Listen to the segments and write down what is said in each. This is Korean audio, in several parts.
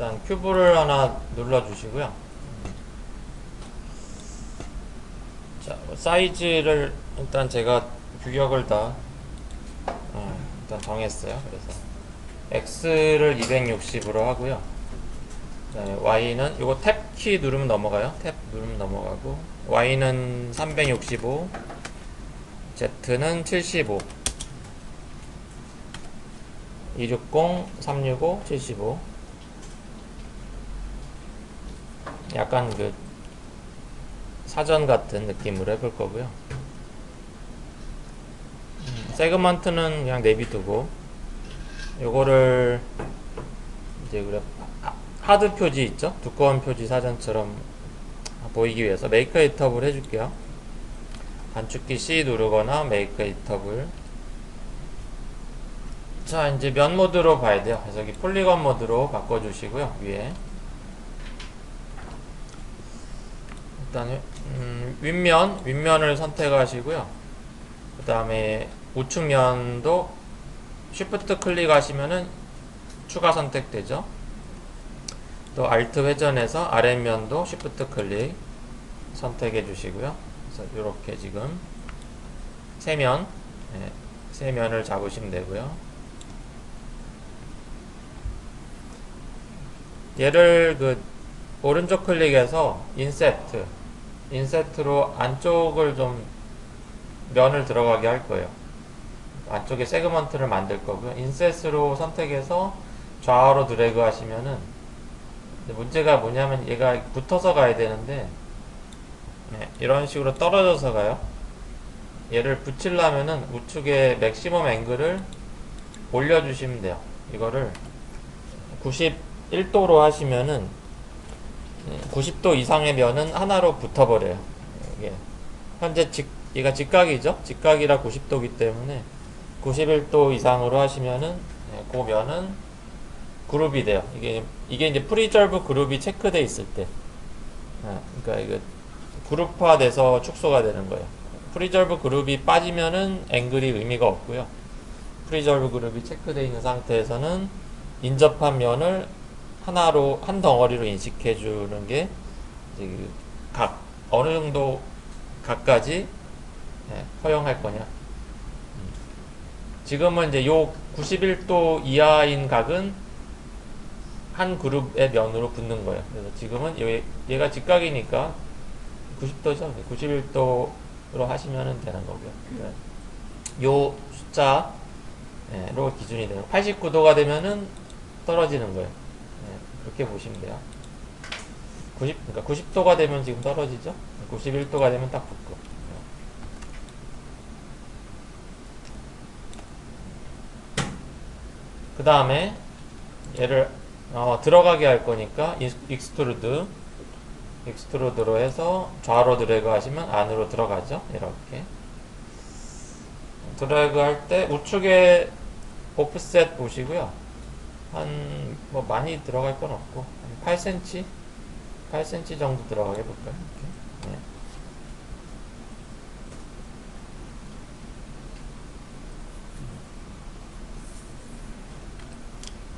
일단 큐브를 하나 눌러 주시고요. 자, 사이즈를 일단 제가 규격을 다 일단 정했어요. 그래서 X를 260으로 하고요. 그다음에 Y는 이거 탭 키 누르면 넘어가요. 탭 누르면 넘어가고, Y는 365, Z는 75, 260, 365, 75. 약간 그 사전 같은 느낌으로 해볼 거고요. 세그먼트는 그냥 내비두고, 요거를 이제 그래 하드 표지 있죠? 두꺼운 표지 사전처럼 보이기 위해서 메이크 에디터블 해줄게요. 단축키 C 누르거나 메이크 에디터블. 자, 이제 면 모드로 봐야 돼요. 그래서 여기 폴리건 모드로 바꿔주시고요. 위에 일단 윗면을 선택하시고요. 그 다음에 우측면도 쉬프트 클릭하시면은 추가 선택되죠. 또 알트 회전해서 아랫면도 쉬프트 클릭 선택해 주시고요. 그래서 이렇게 지금 세 면을 잡으시면 되고요. 얘를 그 오른쪽 클릭해서 인셋으로 안쪽을 좀 면을 들어가게 할 거예요. 안쪽에 세그먼트를 만들 거고요. 인셋으로 선택해서 좌우로 드래그 하시면은, 문제가 뭐냐면 얘가 붙어서 가야 되는데 이런 식으로 떨어져서 가요. 얘를 붙이려면은 우측에 맥시멈 앵글을 올려주시면 돼요. 이거를 91도로 하시면은 90도 이상의 면은 하나로 붙어버려요. 이게 현재 얘가 직각이죠. 직각이라 90도기 때문에 91도 이상으로 하시면은 그 면은 그룹이 돼요. 이게 이제 프리졸브 그룹이 체크돼 있을 때, 그러니까 이거 그룹화돼서 축소가 되는 거예요. 프리졸브 그룹이 빠지면은 앵글이 의미가 없고요. 프리졸브 그룹이 체크되어 있는 상태에서는 인접한 면을 하나로, 한 덩어리로 인식해 주는 게 이제 어느 정도 각까지 허용할 거냐. 지금은 이제 요 91도 이하인 각은 한 그룹의 면으로 붙는 거예요. 그래서 지금은 얘가 직각이니까 90도죠. 91도로 하시면 되는 거고요. 요 숫자로 기준이 돼요. 89도가 되면은 떨어지는 거예요. 그렇게 보시면 돼요. 그러니까 90도가 되면 지금 떨어지죠. 91도가 되면 딱 붙고. 그 다음에 얘를 들어가게 할 거니까 익스트루드로 해서 좌로 드래그 하시면 안으로 들어가죠. 이렇게 드래그 할 때 우측에 오프셋 보시고요. 뭐 많이 들어갈 건 없고 한 8cm 정도 들어가게 볼까요? 이렇게.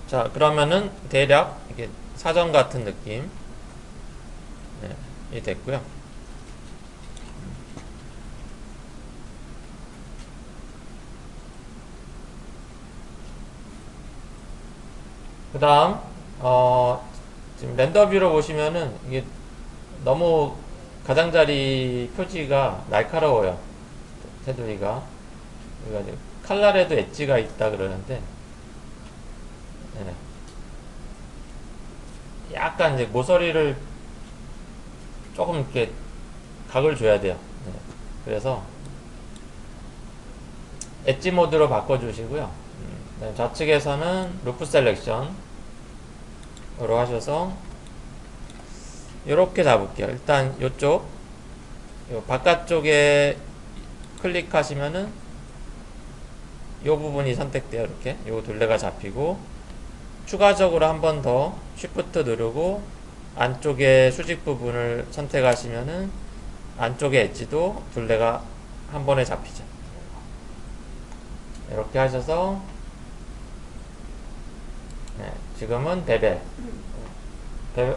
자, 그러면은 대략 이게 사전 같은 느낌 이 됐고요. 그 다음 지금 렌더 뷰로 보시면은 이게 너무 가장자리 표지가 날카로워요. 테두리가. 그러니까 칼날에도 엣지가 있다 그러는데, 약간 이제 모서리를 조금 이렇게 각을 줘야 돼요. 그래서 엣지 모드로 바꿔주시고요. 좌측에서는 루프 셀렉션으로 하셔서 이렇게 잡을게요. 일단 이쪽 바깥쪽에 클릭하시면은 이 부분이 선택돼요. 이렇게 요 둘레가 잡히고, 추가적으로 한 번 더 쉬프트 누르고 안쪽에 수직 부분을 선택하시면은 안쪽에 엣지도 둘레가 한 번에 잡히죠. 이렇게 하셔서 지금은 베벨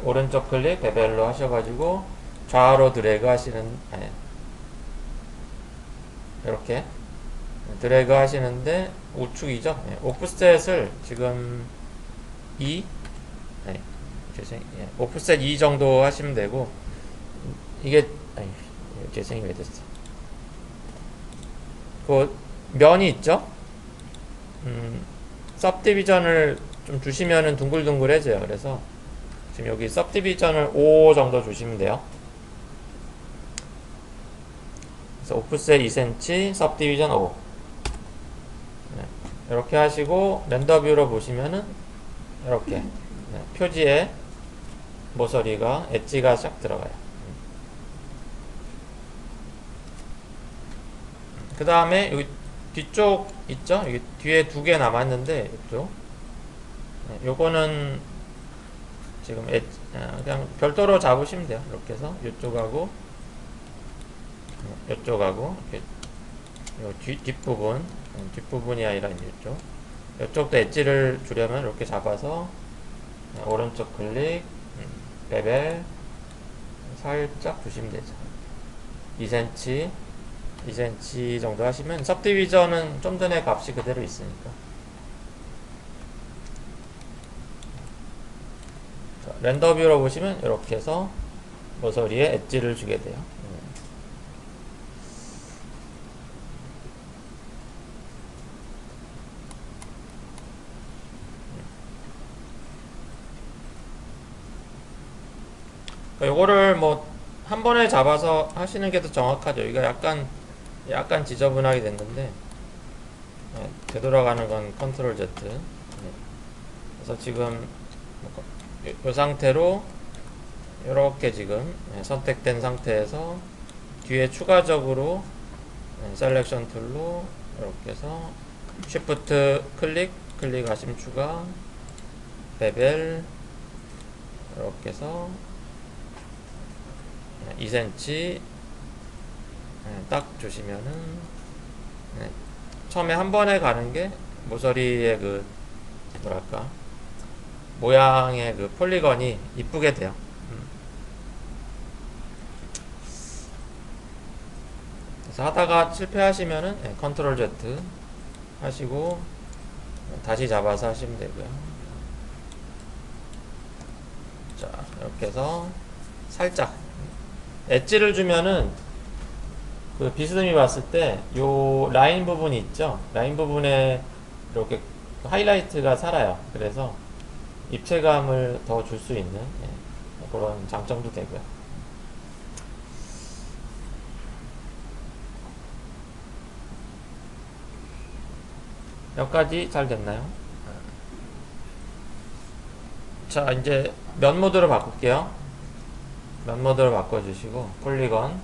오른쪽 클릭 베벨로 하셔가지고 좌우로 드래그 하시는, 아니, 이렇게 드래그 하시는데 우측이죠. 예, 오프셋을 지금 2, 아니, 오프셋 2 정도 하시면 되고, 이게, 아니, 재생이 왜 됐어? 그 면이 있죠? सब디비전을 좀 주시면은 둥글둥글해져요. 그래서 지금 여기 सब디비전을 5 정도 주시면 돼요. 그래서 오프셋 2cm, सब디비전 5. 네, 이렇게 하시고 렌더뷰로 보시면은 이렇게 네, 표지에 모서리가 엣지가 싹 들어가요. 그 다음에 여기 뒤쪽 있죠? 여기 뒤에 2개 남았는데 이쪽 네, 요거는 지금 그냥 별도로 잡으시면 돼요. 이렇게 해서 이쪽하고 이쪽하고 이렇게 요 뒷부분이 아니라 이쪽 이쪽도 엣지를 주려면 이렇게 잡아서 오른쪽 클릭 베벨 살짝 주시면 되죠. 2cm 정도 하시면 सब디비전은 좀 전에 값이 그대로 있으니까. 자, 렌더뷰로 보시면 이렇게 해서 모서리에 엣지를 주게 돼요. 요거를 뭐 한 번에 잡아서 하시는 게 더 정확하죠. 이거 약간 지저분하게 됐는데 되돌아가는 건 컨트롤 Z. 그래서 지금 이 상태로 이렇게 지금 선택된 상태에서 뒤에 추가적으로 셀렉션 툴로 이렇게 해서 쉬프트 클릭하시면 추가 베벨 이렇게 해서 2cm 딱 주시면은 처음에 한 번에 가는 게 모서리의 그 뭐랄까 모양의 그 폴리건이 이쁘게 돼요. 그래서 하다가 실패하시면은 컨트롤 Z 하시고 다시 잡아서 하시면 되고요. 자, 이렇게 해서 살짝 엣지를 주면은 그 비스듬히 봤을 때 요 라인 부분이 있죠. 라인 부분에 이렇게 하이라이트가 살아요. 그래서 입체감을 더 줄 수 있는 그런 장점도 되고요. 여기까지 잘 됐나요? 자, 이제 면 모드로 바꿀게요. 면 모드로 바꿔주시고 폴리건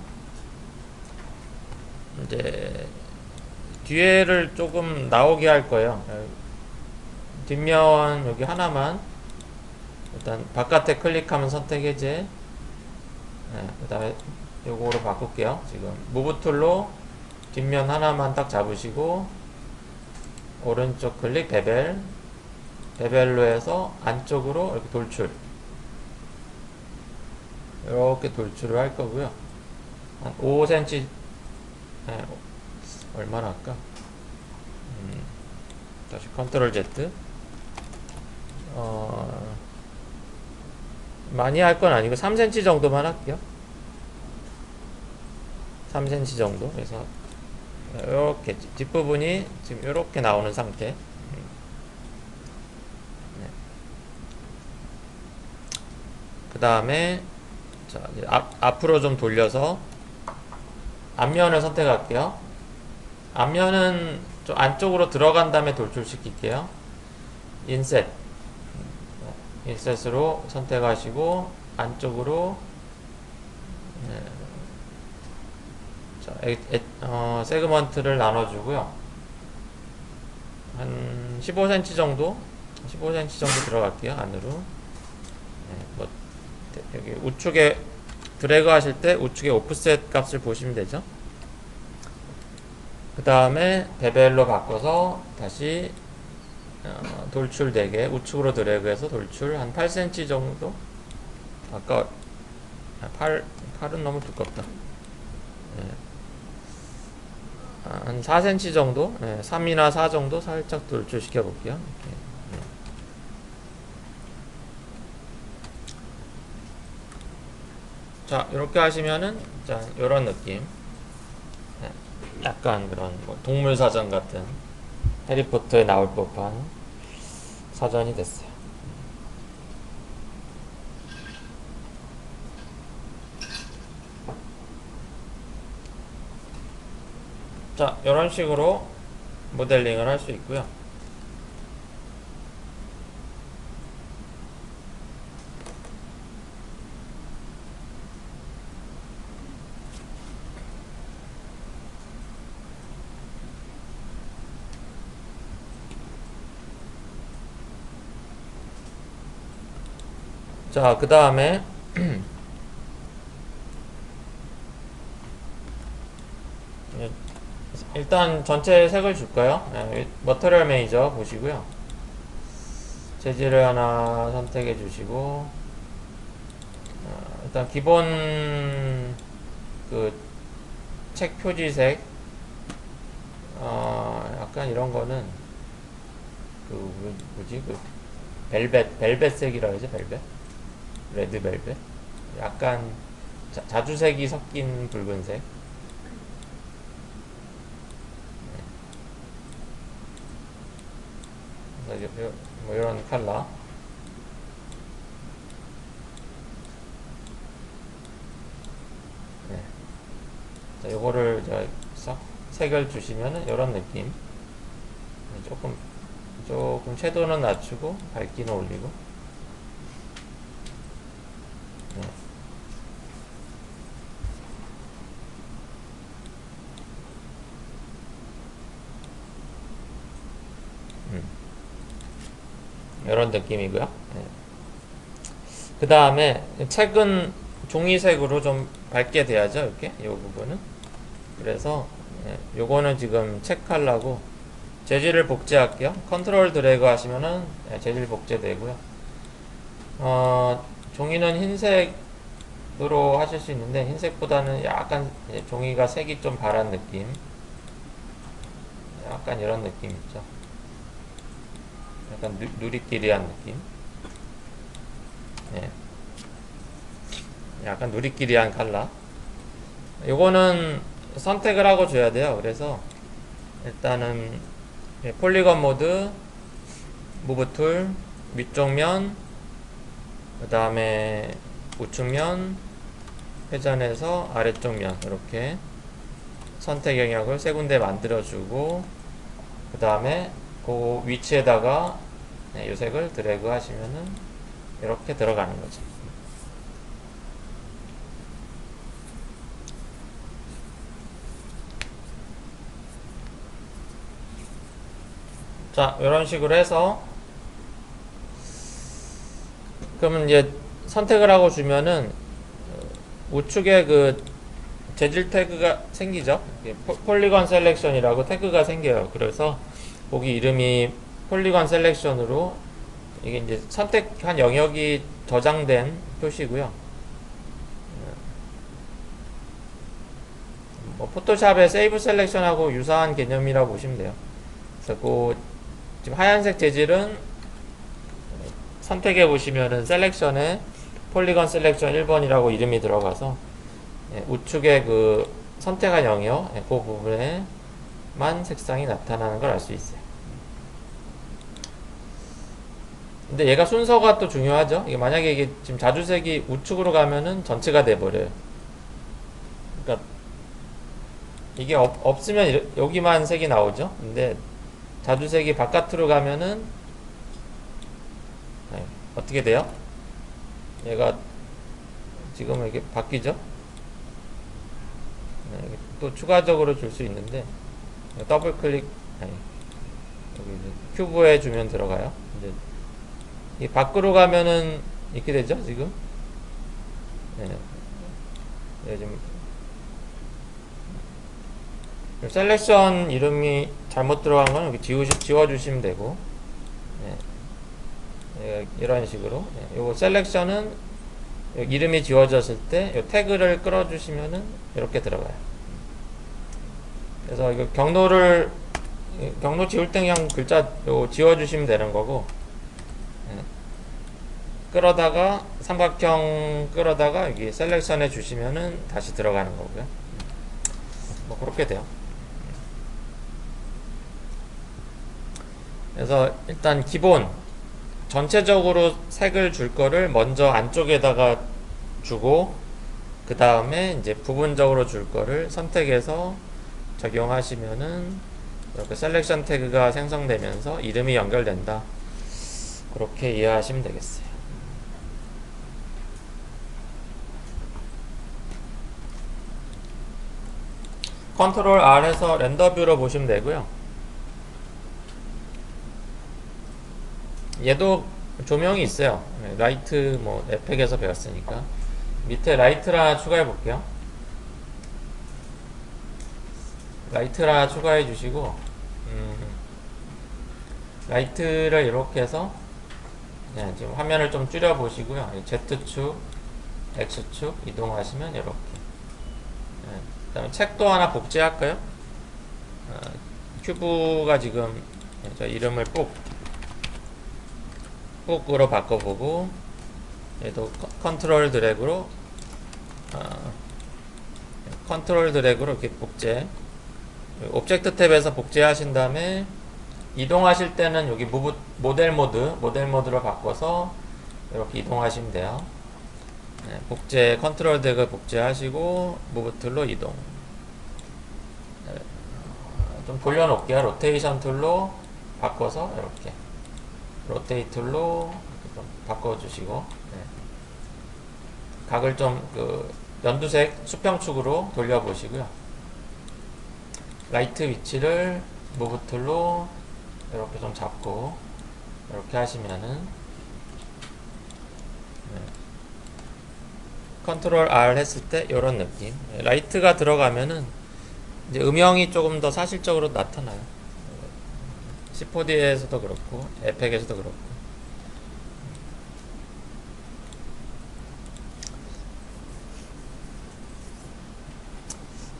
이제 뒤에를 조금 나오게 할 거예요. 뒷면 여기 하나만 일단 바깥에 클릭하면 선택 해제. 그 다음에 요거로 바꿀게요. 지금 무브 툴로 뒷면 하나만 딱 잡으시고 오른쪽 클릭 베벨로 해서 안쪽으로 이렇게 돌출, 이렇게 돌출을 할 거고요. 한 5cm 얼마나 할까? 다시 컨트롤 Z. 많이 할 건 아니고 3cm 정도만 할게요. 3cm 정도. 그래서 이렇게 뒷부분이 지금 이렇게 나오는 상태. 그 다음에 앞으로 좀 돌려서 앞면을 선택할게요. 앞면은 좀 안쪽으로 들어간 다음에 돌출시킬게요. 인셋으로 선택하시고 안쪽으로 세그먼트를 나눠주고요. 한 15cm 정도 들어갈게요. 안으로. 뭐 여기 우측에 드래그 하실 때 우측에 오프셋 값을 보시면 되죠. 그 다음에 베벨로 바꿔서 다시 돌출 4개 우측으로 드래그해서 돌출 한 8cm 정도 아까 팔은 너무 두껍다. 예. 한 4cm 정도, 3이나 4 정도 살짝 돌출시켜 볼게요. 이렇게. 자, 이렇게 하시면은, 자, 요런 느낌. 약간 그런 뭐 동물 사전 같은 해리포터에 나올 법한 사전이 됐어요. 자, 이런 식으로 모델링을 할 수 있고요. 자, 그 다음에 일단 전체 색을 줄까요? 머터리얼 매니저 보시고요. 재질을 하나 선택해 주시고, 일단 기본 그 책 표지색, 약간 이런 거는 그 뭐지, 그 벨벳색이라 그러죠? 벨벳, 레드 벨벳, 약간 자주색이 섞인 붉은색. 뭐 이런 컬러. 네. 자, 요거를 싹 색을 주시면은 이런 느낌. 조금 채도는 낮추고 밝기는 올리고. 네. 이런 느낌이고요. 네. 그 다음에 책은 종이색으로 좀 밝게 돼야죠. 이렇게 이 부분은. 그래서 요거는 지금 책 컬러고, 재질을 복제할게요. 컨트롤 드래그 하시면은 재질 복제되고요. 종이는 흰색으로 하실 수 있는데, 흰색보다는 약간 종이가 색이 좀 바란 느낌, 약간 이런 느낌 있죠. 약간 누리끼리한 느낌. 예. 약간 누리끼리한 컬러. 요거는 선택을 하고 줘야 돼요. 그래서 일단은 폴리건 모드, 무브 툴, 위쪽 면, 그 다음에 우측 면, 회전해서 아래쪽 면, 이렇게 선택 영역을 세 군데 만들어주고, 그 다음에 그 위치에다가 이 색을 드래그 하시면은 이렇게 들어가는 거죠. 자, 이런 식으로 해서, 그러면 이제 선택을 하고 주면은 우측에 그 재질 태그가 생기죠. 폴리건 셀렉션이라고 태그가 생겨요. 그래서 거기 이름이 폴리건 셀렉션으로, 이게 이제 선택한 영역이 저장된 표시고요. 뭐 포토샵의 세이브 셀렉션하고 유사한 개념이라고 보시면 돼요. 그래서 그 지금 하얀색 재질은 선택해 보시면은 셀렉션에 폴리건 셀렉션 1번이라고 이름이 들어가서 우측에 그 선택한 영역, 그 부분에만 색상이 나타나는 걸 알 수 있어요. 근데 얘가 순서가 또 중요하죠. 이게 만약에 이게 지금 자주색이 우측으로 가면은 전체가 돼버려요. 그러니까 이게 없으면 여기만 색이 나오죠. 근데 자주색이 바깥으로 가면은 어떻게 돼요? 얘가 지금 이렇게 바뀌죠. 또 추가적으로 줄 수 있는데, 더블 클릭, 여기 큐브에 주면 들어가요. 근데 이 밖으로 가면은 이렇게 되죠. 지금 지금 셀렉션 이름이 잘못 들어간 건 여기 지워주시면 되고, 이런 식으로. 요거 셀렉션은 이름이 지워졌을 때 이 태그를 끌어주시면은 이렇게 들어가요. 그래서 이거 경로 지울 때 그냥 글자 지워주시면 되는 거고, 끌어다가 삼각형 끌어다가 여기 셀렉션해 주시면은 다시 들어가는 거고요. 뭐 그렇게 돼요. 그래서 일단 기본 전체적으로 색을 줄 거를 먼저 안쪽에다가 주고, 그 다음에 이제 부분적으로 줄 거를 선택해서 적용하시면은 이렇게 셀렉션 태그가 생성되면서 이름이 연결된다. 그렇게 이해하시면 되겠어요. 컨트롤 R 해서 렌더 뷰로 보시면 되고요. 얘도 조명이 있어요. 라이트 뭐 에펙에서 배웠으니까 밑에 라이트라 추가해 볼게요. 라이트라 추가해 주시고, 라이트를 이렇게 해서 지금 화면을 좀 줄여 보시고요. Z축, X축 이동하시면 이렇게. 그 다음에 책도 하나 복제할까요? 큐브가 지금 저 이름을 뿍으로 바꿔보고, 얘도 컨트롤 드래그로 이렇게 복제, 오브젝트 탭에서 복제하신 다음에 이동하실 때는 여기 모델 모드로 바꿔서 이렇게 이동하시면 돼요. 복제 컨트롤 드래그 복제하시고 무브 툴로 이동. 좀 돌려놓을게요. 로테이션 툴로 바꿔서 이렇게 로테이 툴로 좀 바꿔주시고, 각을 좀 연두색 수평축으로 돌려보시고요. 라이트 위치를 무브 툴로 이렇게 좀 잡고 이렇게 하시면은, 컨트롤 R 했을 때 이런 느낌. 라이트가 들어가면은 이제 음영이 조금 더 사실적으로 나타나요. C4D에서도 그렇고 에펙에서도 그렇고.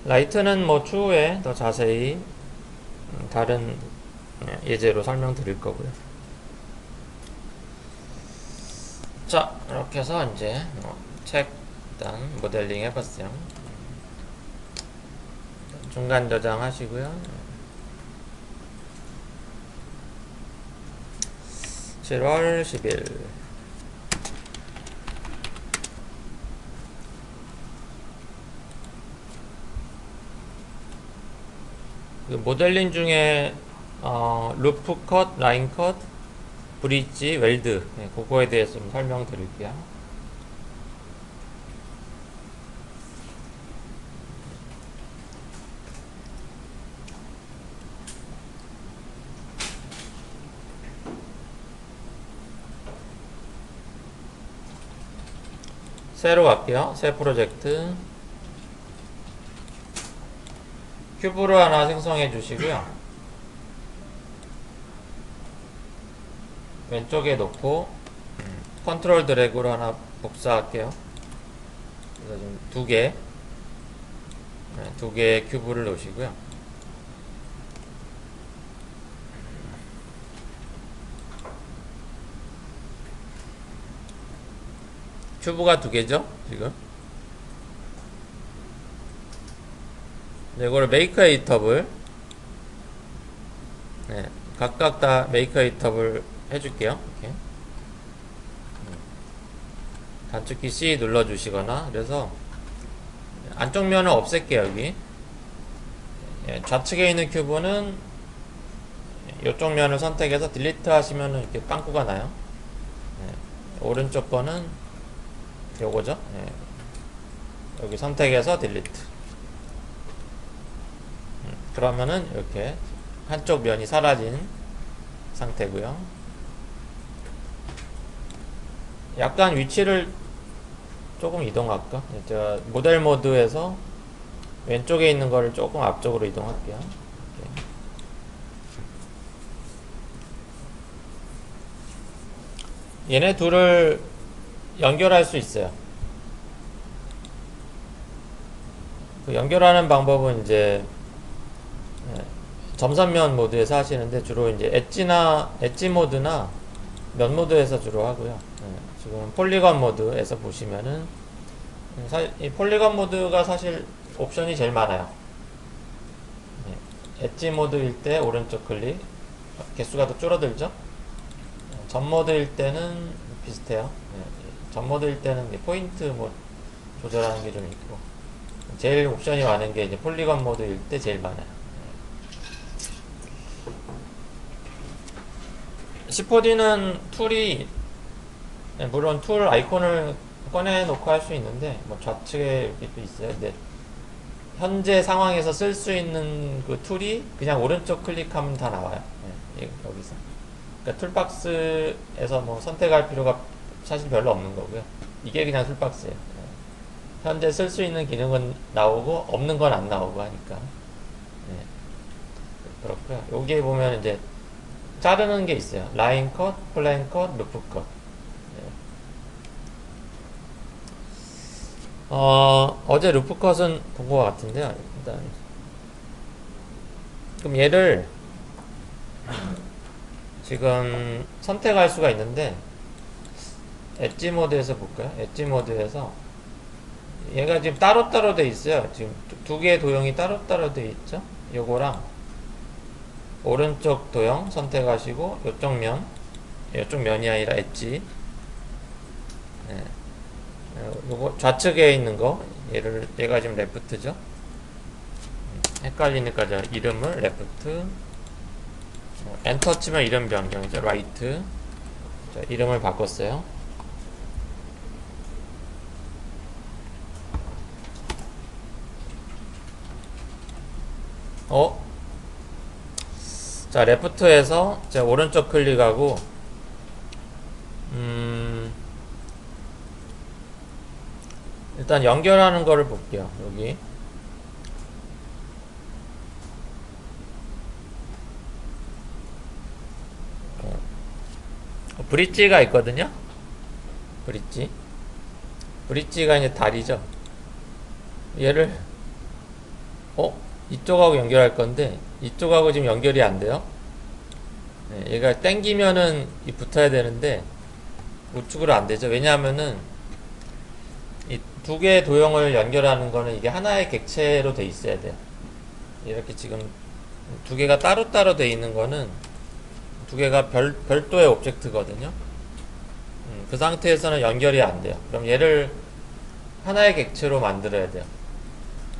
라이트는 뭐 추후에 더 자세히 다른 예제로 설명드릴 거고요. 자, 이렇게 해서 이제 책 일단 모델링 해봤어요. 중간 저장하시고요. 7월 10일 그 모델링 중에 루프 컷, 라인 컷, 브릿지, 웰드, 그거에 대해서 좀 설명드릴게요. 새로 갈게요. 새 프로젝트. 큐브를 하나 생성해 주시고요. 왼쪽에 놓고 컨트롤 드래그로 하나 복사할게요. 그래서 좀 두 개의 큐브를 놓으시고요. 큐브가 두 개죠, 지금. 이거를 메이크 에디터블, 각각 다 메이크 에디터블 해줄게요. 이렇게 단축키 C 눌러주시거나, 그래서 안쪽 면을 없앨게요. 여기 좌측에 있는 큐브는 이쪽 면을 선택해서 딜리트 하시면 이렇게 빵꾸가 나요. 오른쪽 거는 요거죠. 여기 선택해서 딜리트. 그러면은 이렇게 한쪽 면이 사라진 상태고요. 약간 위치를 조금 이동할까? 제가 모델 모드에서 왼쪽에 있는 거를 조금 앞쪽으로 이동할게요. 이렇게. 얘네 둘을 연결할 수 있어요. 그 연결하는 방법은 이제 점선면 모드에서 하시는데 주로 이제 엣지 모드나 면 모드에서 주로 하고요. 지금 폴리건 모드에서 보시면은 이 폴리건 모드가 사실 옵션이 제일 많아요. 엣지 모드일 때 오른쪽 클릭, 개수가 더 줄어들죠. 전 모드일 때는 비슷해요. 전 모드일 때는 포인트 뭐 조절하는 게 좀 있고, 제일 옵션이 많은 게 이제 폴리건 모드일 때 제일 많아요. 10호D는 툴이, 물론 툴 아이콘을 꺼내놓고 할 수 있는데, 뭐 좌측에 이렇게 또 있어요. 근데 현재 상황에서 쓸 수 있는 그 툴이 그냥 오른쪽 클릭하면 다 나와요. 여기서. 그러니까 툴박스에서 뭐 선택할 필요가 사실 별로 없는 거고요. 이게 그냥 툴박스예요. 현재 쓸 수 있는 기능은 나오고 없는 건 안 나오고 하니까. 그렇고요. 여기에 보면 이제 자르는 게 있어요. 라인 컷, 플랜 컷, 루프 컷. 어제 루프 컷은 본 것 같은데요. 일단 그럼 얘를 지금 선택할 수가 있는데, 엣지 모드에서 볼까요? 엣지 모드에서 얘가 지금 따로따로 돼 있어요. 지금 두 개의 도형이 따로따로 돼 있죠. 요거랑 오른쪽 도형 선택하시고 요쪽 면이 아니라 엣지. 요거 좌측에 있는 거, 얘가 지금 레프트죠. 헷갈리니까 저 이름을 레프트, 엔터 치면 이름 변경이죠. 라이트. 자, 이름을 바꿨어요. 자, 레프트에서 제가 오른쪽 클릭하고, 일단 연결하는 거를 볼게요. 여기. 브릿지가 있거든요. 브릿지가 이제 다리죠. 얘를 이쪽하고 연결할 건데 이쪽하고 지금 연결이 안 돼요. 얘가 땡기면은 붙어야 되는데 우측으로 안 되죠. 왜냐하면은 이 두 개의 도형을 연결하는 거는 이게 하나의 객체로 돼 있어야 돼요. 이렇게 지금 두 개가 따로따로 돼 있는 거는 두 개가 별도의 오브젝트거든요. 그 상태에서는 연결이 안 돼요. 그럼 얘를 하나의 객체로 만들어야 돼요.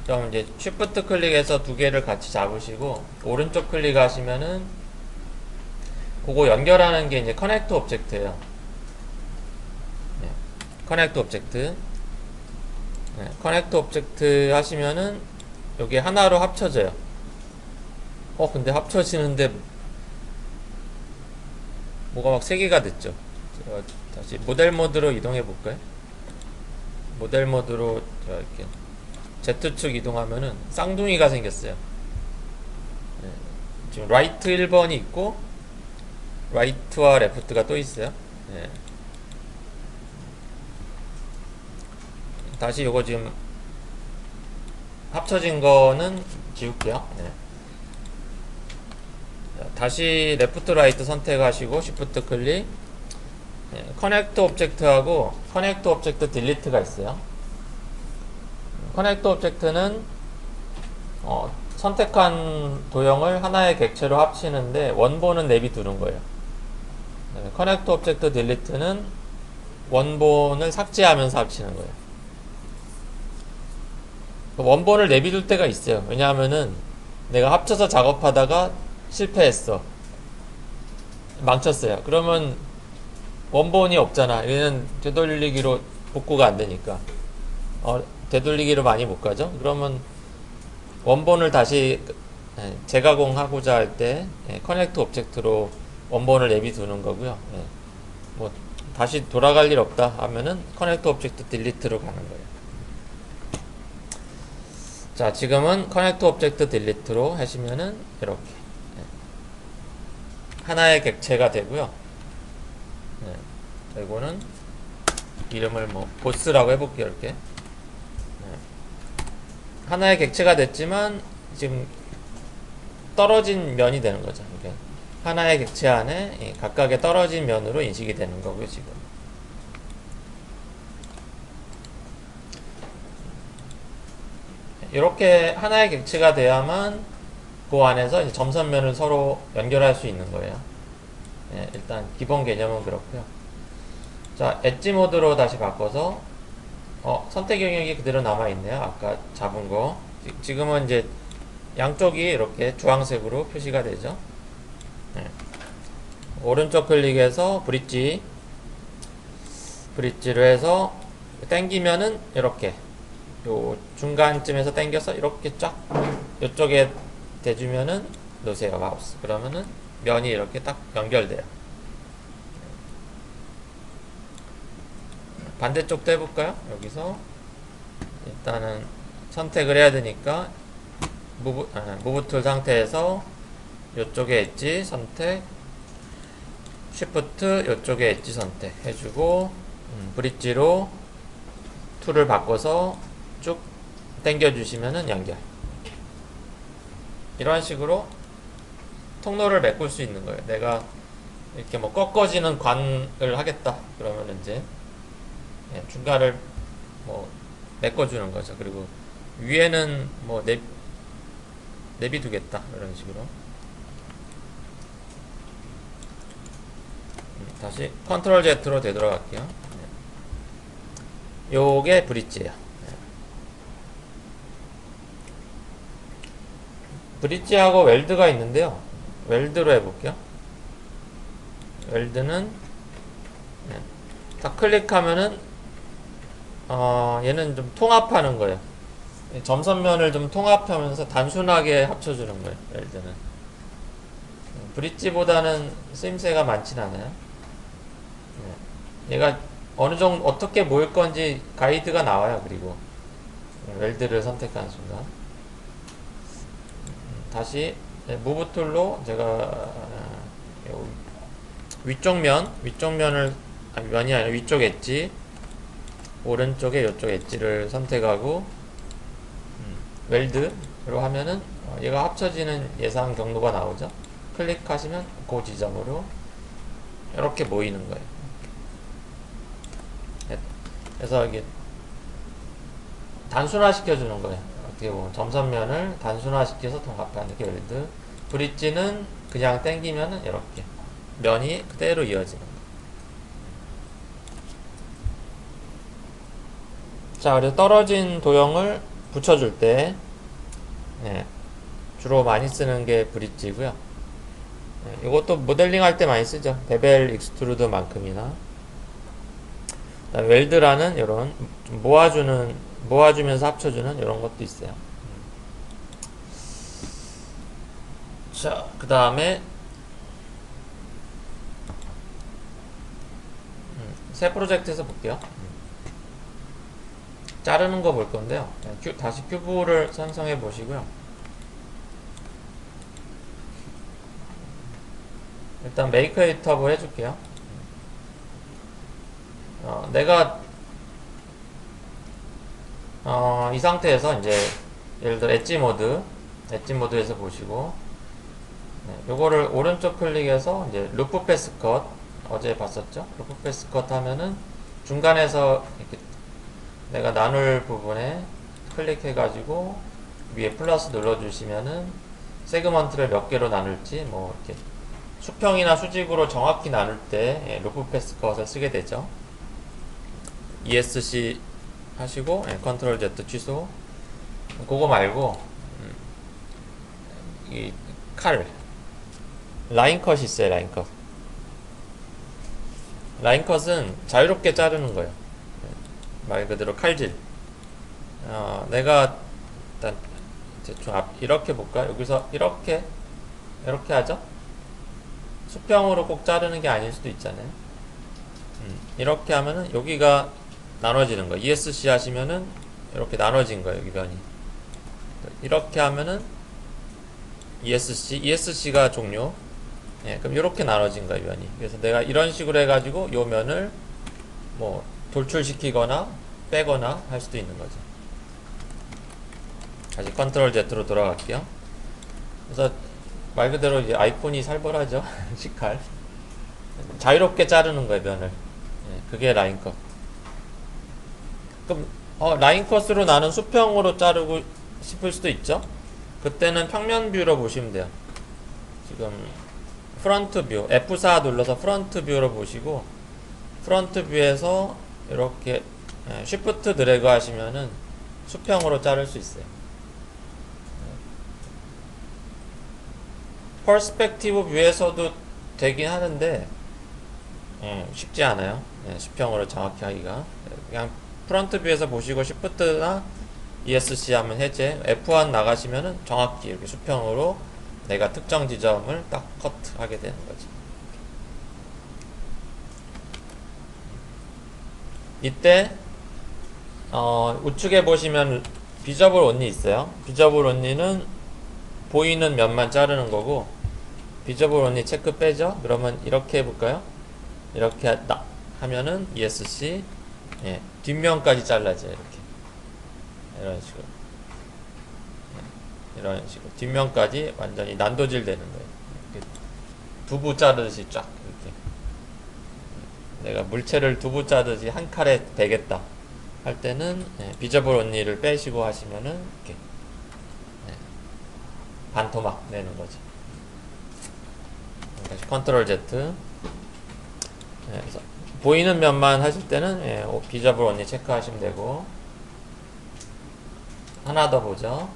그럼 이제 쉬프트 클릭해서 두 개를 같이 잡으시고 오른쪽 클릭하시면은 그거 연결하는 게 이제 커넥트 오브젝트예요. 커넥트 오브젝트. 커넥트 오브젝트 하시면은 여기 하나로 합쳐져요. 근데 합쳐지는데 뭐가 막 세 개가 됐죠. 다시 모델 모드로 이동해 볼까요? 모델 모드로 이렇게 Z축 이동하면은 쌍둥이가 생겼어요. 지금 라이트 1번이 있고 라이트와 레프트가 또 있어요. 다시 요거 지금 합쳐진 거는 지울게요. 다시 레프트 라이트 선택하시고 쉬프트 클릭, 커넥트 오브젝트하고 커넥트 오브젝트 딜리트가 있어요. 커넥트 오브젝트는 선택한 도형을 하나의 객체로 합치는데 원본은 내비두는 거예요. 커넥트 오브젝트 딜리트는 원본을 삭제하면서 합치는 거예요. 원본을 내비둘 때가 있어요. 왜냐하면은 내가 합쳐서 작업하다가 실패했어, 망쳤어요. 그러면 원본이 없잖아. 얘는 되돌리기로 복구가 안 되니까 되돌리기로 많이 못 가죠. 그러면 원본을 다시 재가공하고자 할 때 커넥트 오브젝트로 원본을 내비두는 거고요. 뭐 다시 돌아갈 일 없다 하면은 커넥트 오브젝트 딜리트로 가는 거예요. 자, 지금은 커넥트 오브젝트 딜리트로 하시면은 이렇게 하나의 객체가 되고요. 이거는 이름을 뭐 보스라고 해볼게요. 이렇게 하나의 객체가 됐지만 지금 떨어진 면이 되는 거죠. 그러니까 하나의 객체 안에 각각의 떨어진 면으로 인식이 되는 거고요, 지금. 이렇게 하나의 객체가 돼야만 그 안에서 이제 점선면을 서로 연결할 수 있는 거예요. 예, 일단 기본 개념은 그렇고요. 자, 엣지 모드로 다시 바꿔서 선택 영역이 그대로 남아있네요. 아까 잡은 거. 지금은 이제 양쪽이 이렇게 주황색으로 표시가 되죠. 네. 오른쪽 클릭해서 브릿지를 해서 당기면은 이렇게 요 중간쯤에서 당겨서 이렇게 쫙 이쪽에 대주면은 놓으세요, 마우스. 그러면은 면이 이렇게 딱 연결돼요. 반대쪽도 해볼까요? 여기서 일단은 선택을 해야 되니까 무브 툴 상태에서 이쪽에 엣지 선택, 쉬프트 이쪽에 엣지 선택 해주고 브릿지로 툴을 바꿔서 쭉 당겨주시면은 연결. 이런 식으로 통로를 메꿀 수 있는 거예요. 내가 이렇게 뭐 꺾어지는 관을 하겠다 그러면 이제 중간을 뭐 메꿔주는 거죠. 그리고 위에는 뭐 내비두겠다 이런 식으로. 다시 컨트롤 Z로 되돌아갈게요. 요게 브릿지예요. 브릿지하고 웰드가 있는데요. 웰드로 해볼게요. 웰드는 딱 클릭하면은 얘는 좀 통합하는 거예요. 점선면을 좀 통합하면서 단순하게 합쳐주는 거예요. 웰드는 브릿지보다는 쓰임새가 많진 않아요. 얘가 어느 정도 어떻게 모일 건지 가이드가 나와요. 그리고 웰드를 선택하는 순간 다시 무브 툴로 제가 위쪽면을 면이 아니라 위쪽 엣지 오른쪽에 이쪽 엣지를 선택하고 웰드로 하면은 얘가 합쳐지는 예상 경로가 나오죠. 클릭하시면 그 지점으로 이렇게 모이는 거예요. 그래서 이게 단순화 시켜주는 거예요. 어떻게 보면 점선면을 단순화시켜서 통합하는 게 웰드. 브릿지는 그냥 당기면은 이렇게 면이 그대로 이어지는 거예요. 자, 그래서 떨어진 도형을 붙여줄 때 주로 많이 쓰는 게 브릿지고요. 이것도 모델링 할 때 많이 쓰죠. 베벨 익스트루드만큼이나. 웰드라는 이런 모아주면서 합쳐주는 이런 것도 있어요. 자, 그 다음에 새 프로젝트에서 볼게요. 자르는 거 볼 건데요. 다시 큐브를 선성해 보시고요. 일단 메이크 에디터블 해줄게요. 내가 이 상태에서 이제 예를 들어 엣지 모드에서 보시고 요거를 오른쪽 클릭해서 이제 루프 패스 컷 어제 봤었죠? 루프 패스 컷 하면은 중간에서 이렇게 내가 나눌 부분에 클릭해 가지고 위에 플러스 눌러 주시면은 세그먼트를 몇 개로 나눌지 뭐 이렇게 수평이나 수직으로 정확히 나눌 때 루프 패스 컷을 쓰게 되죠. ESC 하시고 컨트롤 Z 취소. 그거 말고 이 칼 라인 컷이 있어요. 라인 컷은 자유롭게 자르는 거예요. 말 그대로 칼질. 내가 일단 대충 이렇게 볼까? 여기서 이렇게 하죠? 수평으로 꼭 자르는 게 아닐 수도 있잖아요. 이렇게 하면은 여기가 나눠지는 거예요. ESC 하시면은 이렇게 나눠진 거예요. 여기 면이. 이렇게 하면은 ESC가 종료. 그럼 이렇게 나눠진 거예요. 면이. 그래서 내가 이런 식으로 해가지고 요 면을 뭐 돌출시키거나 빼거나 할 수도 있는 거죠. 다시 컨트롤 Z로 돌아갈게요. 그래서 말 그대로 이제 아이콘이 살벌하죠. 식칼. 자유롭게 자르는 거예요, 면을. 예, 그게 라인 컷. 그럼 라인 컷으로 나는 수평으로 자르고 싶을 수도 있죠. 그때는 평면 뷰로 보시면 돼요. 지금 프런트 뷰 F4 눌러서 프런트 뷰로 보시고, 프런트 뷰에서 이렇게 쉬프트 드래그 하시면은 수평으로 자를 수 있어요. 퍼스펙티브 뷰에서도 되긴 하는데 쉽지 않아요. 수평으로 정확히 하기가. 그냥 프런트 뷰에서 보시고 쉬프트나 ESC 하면 해제, F1 나가시면은 정확히 이렇게 수평으로 내가 특정 지점을 딱 커트하게 되는 거지. 이때 우측에 보시면 비저블 온리 있어요. 비저블 온리는 보이는 면만 자르는 거고, 비저블 온리 체크 빼죠. 그러면 이렇게 해볼까요? 이렇게 하면은 ESC, 예, 뒷면까지 잘라져요. 이렇게 이런 식으로, 이런 식으로 뒷면까지 완전히 난도질 되는 거예요. 두부 자르듯이 쫙 이렇게. 내가 물체를 두부 자르듯이 한 칼에 베겠다 할 때는 비저블 온리를 빼시고 하시면은 이렇게 반토막 내는 거지. 다시 컨트롤 Z. 그래서 보이는 면만 하실 때는 비저블 온리 체크하시면 되고, 하나 더 보죠.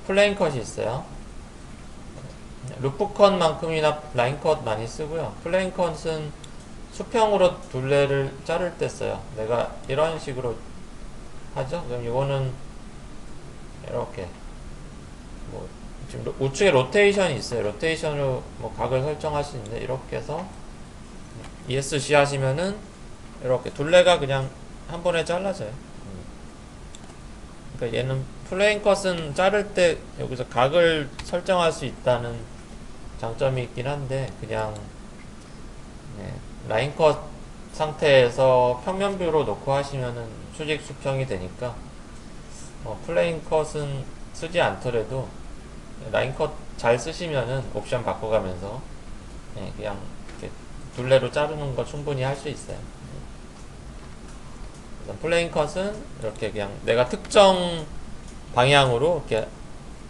플레인 컷이 있어요. 루프 컷만큼이나 라인 컷 많이 쓰고요. 플레인 컷은 수평으로 둘레를 자를 때 써요. 내가 이런 식으로 하죠. 그럼 이거는 이렇게 뭐 지금 우측에 로테이션이 있어요. 로테이션으로 뭐 각을 설정할 수 있는데, 이렇게 해서 ESC 하시면은 이렇게 둘레가 그냥 한 번에 잘라져요. 그러니까 얘는 플레인 컷은 자를 때 여기서 각을 설정할 수 있다는 장점이 있긴 한데, 그냥 라인 컷 상태에서 평면 뷰로 놓고 하시면은 수직 수평이 되니까 플레인 컷은 쓰지 않더라도 라인 컷 잘 쓰시면은 옵션 바꿔가면서 그냥 이렇게 둘레로 자르는 거 충분히 할 수 있어요. 플레인 컷은 이렇게 그냥 내가 특정 방향으로 이렇게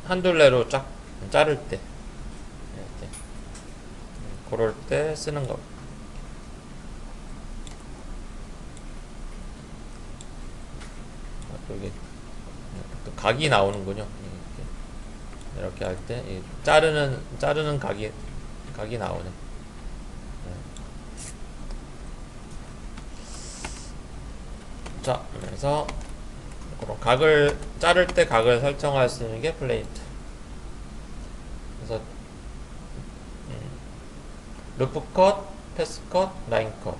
한 둘레로 쫙 자를 때, 이렇게 그럴 때 쓰는 거. 여기 또 각이 나오는군요. 이렇게 할 때 자르는 각이 나오네. 자, 그래서 그럼 각을 자를 때 각을 설정할 수 있는 게 플레이트. 그래서 루프 컷, 패스 컷, 라인 컷.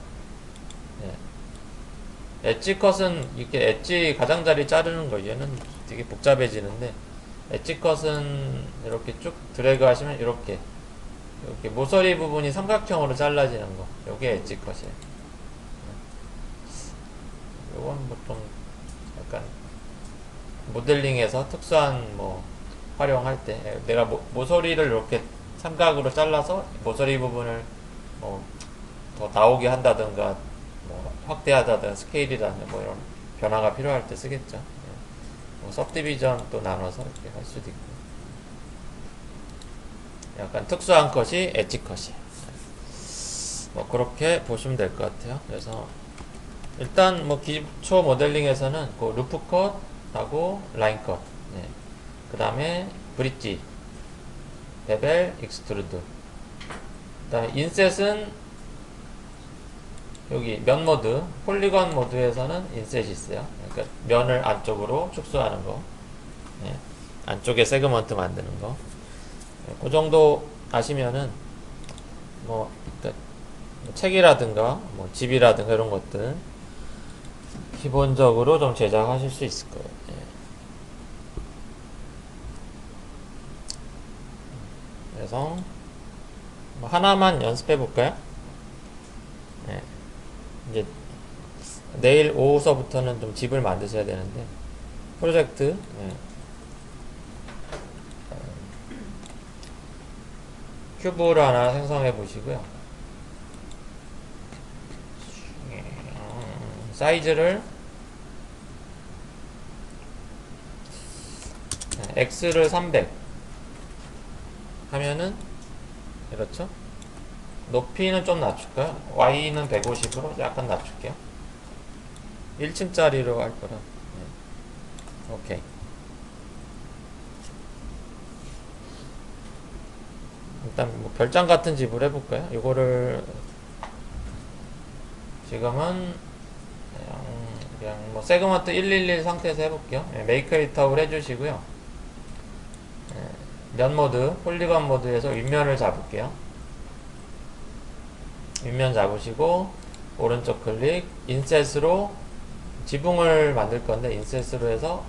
엣지 컷은 이렇게 엣지 가장자리 자르는 거, 얘는 되게 복잡해지는데, 엣지 컷은 이렇게 쭉 드래그 하시면 이렇게 모서리 부분이 삼각형으로 잘라지는 거, 요게 엣지 컷이에요. 요건 보통 약간 모델링에서 특수한 뭐 활용할 때 내가 모서리를 이렇게 삼각으로 잘라서 모서리 부분을 뭐 더 나오게 한다든가 뭐 확대하다든가 스케일이라든가 뭐 이런 변화가 필요할 때 쓰겠죠. 뭐 सब디비전 또 나눠서 이렇게 할 수도 있고, 약간 특수한 컷이 엣지 컷이에요. 뭐 그렇게 보시면 될 것 같아요. 그래서 일단 뭐 기초 모델링에서는 그 루프 컷하고 라인 컷, 그 다음에 브릿지, 베벨, 익스트루드, 그 다음에 인셋은 여기 면 모드, 폴리건 모드에서는 인셋이 있어요. 그러니까 면을 안쪽으로 축소하는 거, 안쪽에 세그먼트 만드는 거. 그 정도 아시면은 뭐 그러니까 책이라든가 뭐 집이라든가 이런 것들 기본적으로 좀 제작하실 수 있을 거예요. 그래서 뭐 하나만 연습해 볼까요? 이제 내일 오후서부터는 좀 집을 만드셔야 되는데, 프로젝트 큐브를 하나 생성해 보시고요. 사이즈를 x를 300 하면은 이렇죠. 높이는 좀 낮출까요? y는 150으로 약간 낮출게요. 1층짜리로 할 거라. 네. 오케이. 일단 뭐 별장 같은 집을 해볼까요? 이거를 지금은 그냥 뭐 세그먼트 111 상태에서 해볼게요. 네, 메이크 이타울 해주시고요. 네, 면 모드, 폴리건 모드에서 윗면을 잡을게요. 윗면 잡으시고 오른쪽 클릭, 인셋으로 지붕을 만들 건데 인셋으로 해서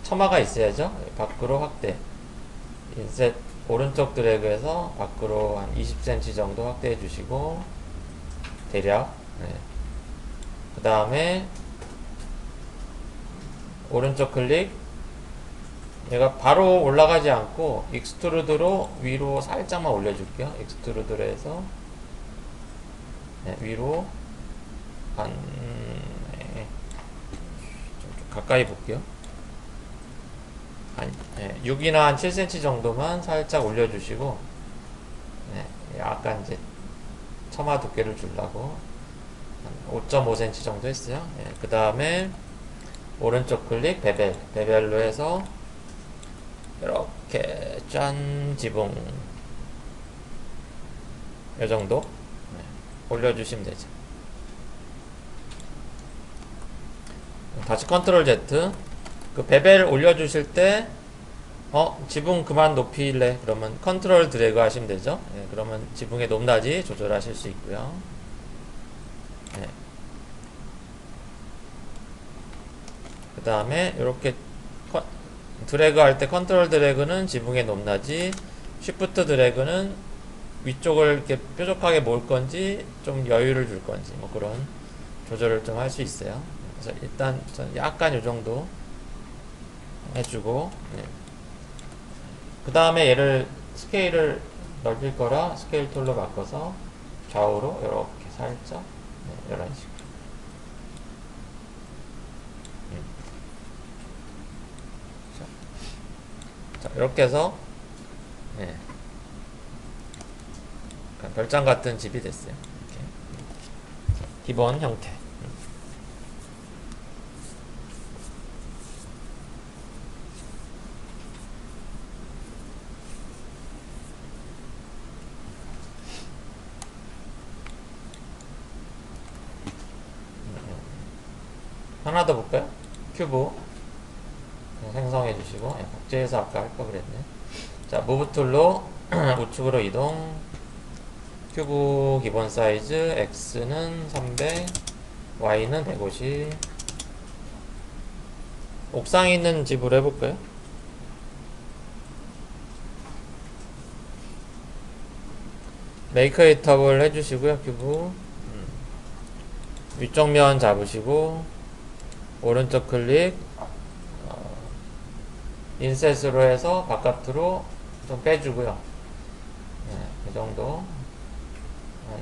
처마가 있어야죠. 밖으로 확대. 인셋 오른쪽 드래그해서 밖으로 한 20cm 정도 확대해 주시고 대략. 네. 그 다음에 오른쪽 클릭, 얘가 바로 올라가지 않고 익스트루드로 위로 살짝만 올려줄게요. 익스트루드로 해서 네, 위로 한 네, 좀 가까이 볼게요. 한 6이나 한 7cm 정도만 살짝 올려주시고 네, 약간 이제 처마 두께를 주려고 한 5.5cm 정도 했어요. 네, 그 다음에 오른쪽 클릭 베벨로 해서 이렇게 짠 지붕 이 정도 올려주시면 되죠. 다시 컨트롤 Z. 그 베벨 올려주실 때 지붕 그만 높일래 그러면 컨트롤 드래그 하시면 되죠. 네, 그러면 지붕의 높낮이 조절하실 수 있고요. 네. 그 다음에 이렇게 드래그 할 때 컨트롤 드래그는 지붕의 높낮이, 쉬프트 드래그는 위쪽을 이렇게 뾰족하게 모을 건지 좀 여유를 줄 건지 뭐 그런 조절을 좀 할 수 있어요. 그래서 일단 전 약간 이 정도 해주고 네. 그 다음에 얘를 스케일을 넓힐 거라 스케일 툴로 바꿔서 좌우로 이렇게 살짝 네, 이런 식으로 자, 이렇게 해서 네. 별장 같은 집이 됐어요. 이렇게. 기본 형태. 하나 더 볼까요? 큐브 생성해 주시고 복제해서 아까 할 거 그랬네. 자, 무브 툴로 우측으로 이동. 큐브 기본 사이즈 X는 300, Y는 150. 옥상에 있는 집으로 해볼까요? 메이크 이터블 해주시고요. 큐브 위쪽 면 잡으시고 오른쪽 클릭, 인셋으로 해서 바깥으로 좀 빼주고요. 네, 이 정도 한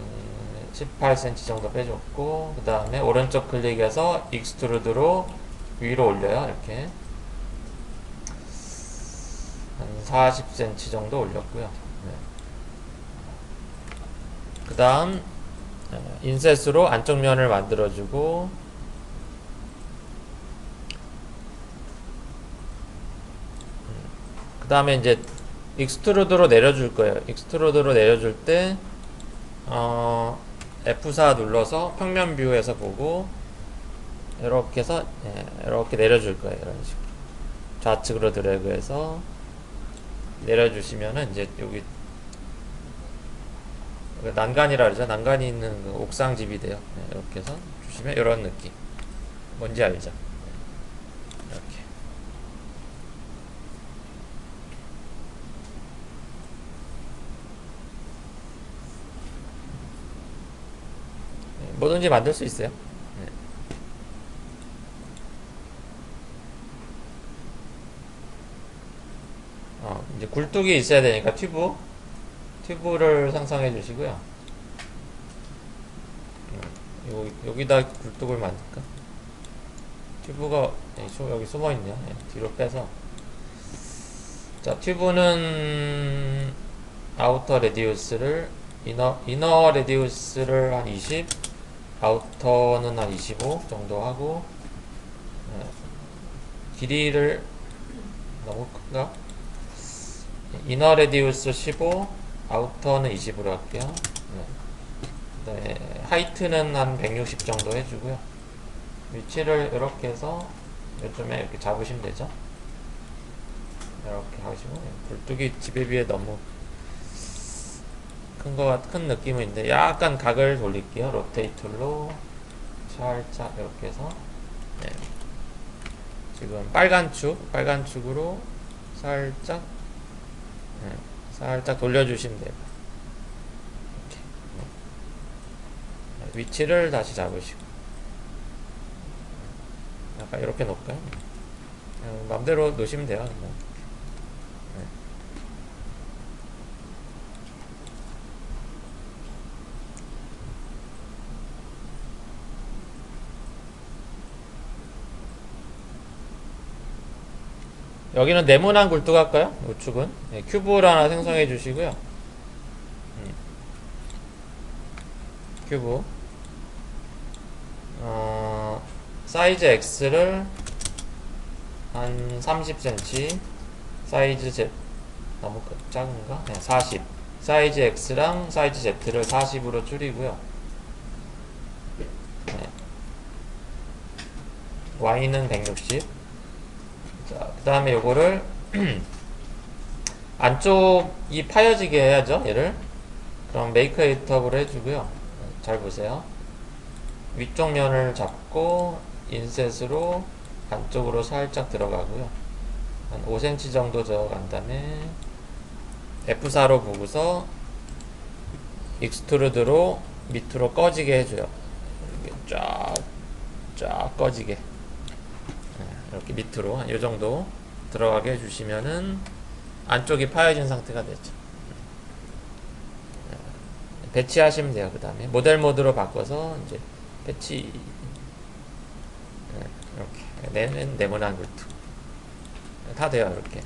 18cm 정도 빼줬고, 그 다음에 오른쪽 클릭해서 익스트루드로 위로 올려요. 이렇게 한 40cm 정도 올렸고요. 네. 그 다음 인셋으로 안쪽 면을 만들어주고, 그 다음에 이제 익스트루드로 내려줄 거예요. 익스트루드로 내려줄 때 F4 눌러서 평면 뷰에서 보고 이렇게 해서 이렇게 내려줄 거예요. 이런 식으로 좌측으로 드래그해서 내려주시면은 이제 여기 난간이라 그러죠. 난간이 있는 그 옥상 집이 돼요. 이렇게 해서 주시면 이런 느낌. 뭔지 알죠? 이렇게. 뭐든지 만들 수 있어요. 이제 굴뚝이 있어야 되니까 튜브 튜브를 생성해 주시고요. 여기다 굴뚝을 만들까? 튜브가 여기 숨어 있네요. 뒤로 빼서. 자, 튜브는 아우터 레디우스를 이너 레디우스를 한 20, 아우터는 한 25 정도 하고, 길이를 너무 큰가? 이너 레디우스 15, 아우터는 20으로 할게요. 네, 하이트는 한 160 정도 해주고요. 위치를 이렇게 해서 요즘에 이렇게 잡으시면 되죠. 이렇게 하시고, 굴뚝이 집에 비해 너무 큰 느낌은 있는데 약간 각을 돌릴게요. 로테이트 툴로 살짝 이렇게 해서, 네. 지금 빨간 축으로 살짝, 네, 살짝 돌려주시면 돼요. 이렇게. 네. 위치를 다시 잡으시고, 약간 이렇게 놓을까요? 마음대로 놓으시면 돼요. 뭐. 네. 여기는 네모난 굴뚝 할까요? 우측은 네, 큐브를 하나 생성해 주시고요. 큐브 사이즈 X를 한 30cm, 사이즈 Z 너무 작은가? 네, 40. 사이즈 X랑 사이즈 Z를 40으로 줄이고요. 네. Y는 160. 자, 그 다음에 요거를 안쪽이 파여지게 해야죠, 얘를. 그럼 메이크 에디터블을 해주고요. 잘 보세요. 위쪽 면을 잡고 인셋으로 안쪽으로 살짝 들어가고요. 한 5cm 정도 들어간 다음에 F4로 보고서 익스트루드로 밑으로 꺼지게 해줘요. 이렇게 쫙 꺼지게. 이렇게 밑으로 한 요정도 들어가게 해주시면은 안쪽이 파여진 상태가 되죠. 배치하시면 돼요. 그 다음에 모델 모드로 바꿔서 이제 배치, 이렇게 네모난 굴뚝 다 돼요. 이렇게